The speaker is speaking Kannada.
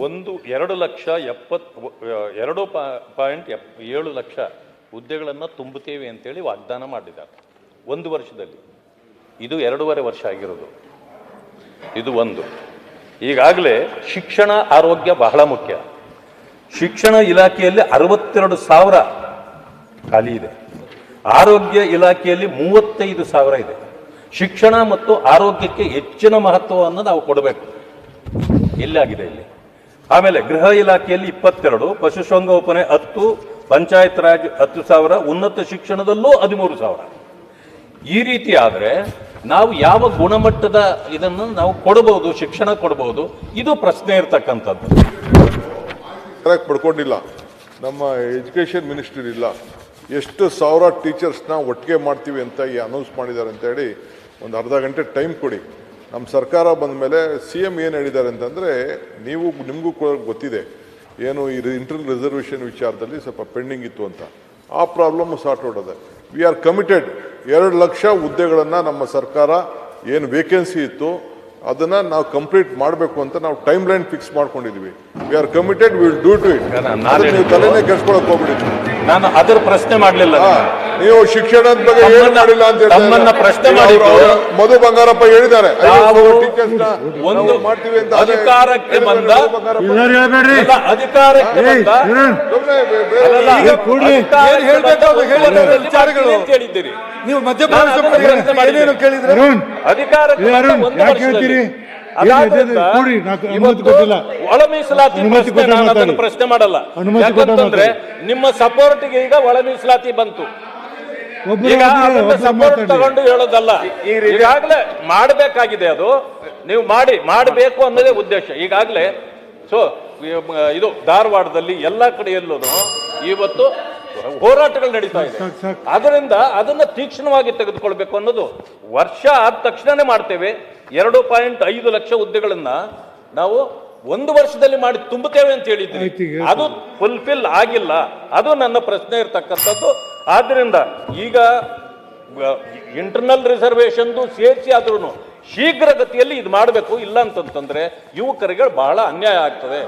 2,70,2.7 ಲಕ್ಷ ಹುದ್ದೆಗಳನ್ನು ತುಂಬುತ್ತೇವೆ ಅಂತೇಳಿ ವಾಗ್ದಾನ ಮಾಡಿದ್ದಾರೆ ಒಂದು ವರ್ಷದಲ್ಲಿ. ಇದು 2.5 ವರ್ಷ ಆಗಿರೋದು. ಇದು ಒಂದು. ಈಗಾಗಲೇ ಶಿಕ್ಷಣ ಆರೋಗ್ಯ ಬಹಳ ಮುಖ್ಯ. ಶಿಕ್ಷಣ ಇಲಾಖೆಯಲ್ಲಿ 62,000 ಖಾಲಿ ಇದೆ. ಆರೋಗ್ಯ ಇಲಾಖೆಯಲ್ಲಿ 35,000 ಇದೆ. ಶಿಕ್ಷಣ ಮತ್ತು ಆರೋಗ್ಯಕ್ಕೆ ಹೆಚ್ಚಿನ ಮಹತ್ವವನ್ನು ನಾವು ಕೊಡಬೇಕು. ಎಲ್ಲಾಗಿದೆ ಇಲ್ಲಿ. ಆಮೇಲೆ ಗೃಹ ಇಲಾಖೆಯಲ್ಲಿ 22, ಪಶುಸಂಗೋಪನೆ 10, ಪಂಚಾಯತ್ ರಾಜ್ 10,000, ಉನ್ನತ ಶಿಕ್ಷಣದಲ್ಲೂ 13,000. ಈ ರೀತಿ ಆದರೆ ನಾವು ಯಾವ ಗುಣಮಟ್ಟದ ಇದನ್ನು ನಾವು ಕೊಡಬಹುದು, ಶಿಕ್ಷಣ ಕೊಡಬಹುದು, ಇದು ಪ್ರಶ್ನೆ ಇರ್ತಕ್ಕಂಥದ್ದು. ಕರೆಕ್ಟ್ ಪಡ್ಕೊಂಡಿಲ್ಲ. ನಮ್ಮ ಎಜುಕೇಷನ್ ಮಿನಿಸ್ಟರ್ ಇಲ್ಲ. ಎಷ್ಟು ಸಾವಿರ ಟೀಚರ್ಸ್ನ ಒಟ್ಟಿಗೆ ಮಾಡ್ತೀವಿ ಅಂತ ಅನೌನ್ಸ್ ಮಾಡಿದ್ದಾರೆ ಅಂತ ಹೇಳಿ ಒಂದು ಅರ್ಧ ಗಂಟೆ ಟೈಮ್ ಕೊಡಿ. ನಮ್ಮ ಸರ್ಕಾರ ಬಂದ ಮೇಲೆ CM ಏನು ಹೇಳಿದ್ದಾರೆ ಅಂತಂದರೆ, ನಿಮಗೂ ಗೊತ್ತಿದೆ ಏನು ಈ ಇಂಟರ್ನಲ್ ರಿಸರ್ವೇಷನ್ ವಿಚಾರದಲ್ಲಿ ಸ್ವಲ್ಪ ಪೆಂಡಿಂಗ್ ಇತ್ತು ಅಂತ. ಆ ಪ್ರಾಬ್ಲಮ್ ಸಾರ್ಟ್ ಔಟ್ ಅದ. V are committed. 2 ಲಕ್ಷ ಹುದ್ದೆಗಳನ್ನು ನಮ್ಮ ಸರ್ಕಾರ ಏನು ವೇಕೆನ್ಸಿ ಇತ್ತು ಅದನ್ನು ನಾವು ಕಂಪ್ಲೀಟ್ ಮಾಡಬೇಕು ಅಂತ ನಾವು ಟೈಮ್ ಲೈನ್ ಫಿಕ್ಸ್ ಮಾಡ್ಕೊಂಡಿದ್ವಿ. We are committed, will do to it. ನೀವು ತಲೆನೇ ಕೆಡ್ಸ್ಕೊಳಕ್ ಹೋಗ್ಬಿಡಿ. ನಾನು ಅದರ ಪ್ರಶ್ನೆ ಮಾಡಲಿಲ್ಲ. ನೀವು ಶಿಕ್ಷಣದ ಬಗ್ಗೆ ಏನು ಮಾಡಿಲ್ಲ ಅಂತ ಹೇಳಿ ಪ್ರಶ್ನೆ ಮಾಡಿದ್ದು ಮಧು ಬಂಗಾರಪ್ಪ ಹೇಳಿದ್ದಾರೆ. ಒಂದು ಮಾಡ್ತೀವಿ ಅಂತ ಅಧಿಕಾರಕ್ಕೆ ಬಂದ ಹೇಳಿದ್ದೀರಿ ನೀವು. ಒಳ ಮೀಸಲಾತಿ ಪ್ರಶ್ನೆ ಮಾಡಲ್ಲ. ಯಾಕಂತಂದ್ರೆ ನಿಮ್ಮ ಸಪೋರ್ಟ್ಗೆ ಈಗ ಒಳ ಮೀಸಲಾತಿ ಬಂತು. ಈಗ ಸಪೋರ್ಟ್ ತಗೊಂಡು ಹೇಳೋದಲ್ಲ, ಈಗಾಗಲೇ ಮಾಡಬೇಕಾಗಿದೆ. ಅದು ನೀವು ಮಾಡಬೇಕು ಅನ್ನೋದೇ ಉದ್ದೇಶ. ಈಗಾಗಲೇ ಇದು ಧಾರವಾಡದಲ್ಲಿ ಎಲ್ಲ ಕಡೆಯಲ್ಲೂ ಇವತ್ತು ಹೋರಾಟಗಳು ನಡೀತಾ ಇದೆ. ಅದರಿಂದ ಅದನ್ನ ತೀಕ್ಷ್ಣವಾಗಿ ತೆಗೆದುಕೊಳ್ಬೇಕು ಅನ್ನೋದು. ವರ್ಷ ಆದ ತಕ್ಷಣನೇ ಮಾಡ್ತೇವೆ. 2.5 ಲಕ್ಷ ಹುದ್ದೆಗಳನ್ನ ನಾವು ಒಂದು ವರ್ಷದಲ್ಲಿ ಮಾಡಿ ತುಂಬುತ್ತೇವೆ ಅಂತ ಹೇಳಿದ್ವಿ. ಅದು ಫುಲ್ಫಿಲ್ ಆಗಿಲ್ಲ. ಅದು ನನ್ನ ಪ್ರಶ್ನೆ ಇರ್ತಕ್ಕಂಥದ್ದು. ಆದ್ರಿಂದ ಈಗ ಇಂಟರ್ನಲ್ ರಿಸರ್ವೇಶನ್ ಸೇರಿಸಿ ಆದ್ರೂ ಶೀಘ್ರಗತಿಯಲ್ಲಿ ಇದು ಮಾಡಬೇಕು. ಇಲ್ಲ ಅಂತಂತಂದ್ರೆ ಯುವಕರಿಗೆ ಬಹಳ ಅನ್ಯಾಯ ಆಗ್ತದೆ.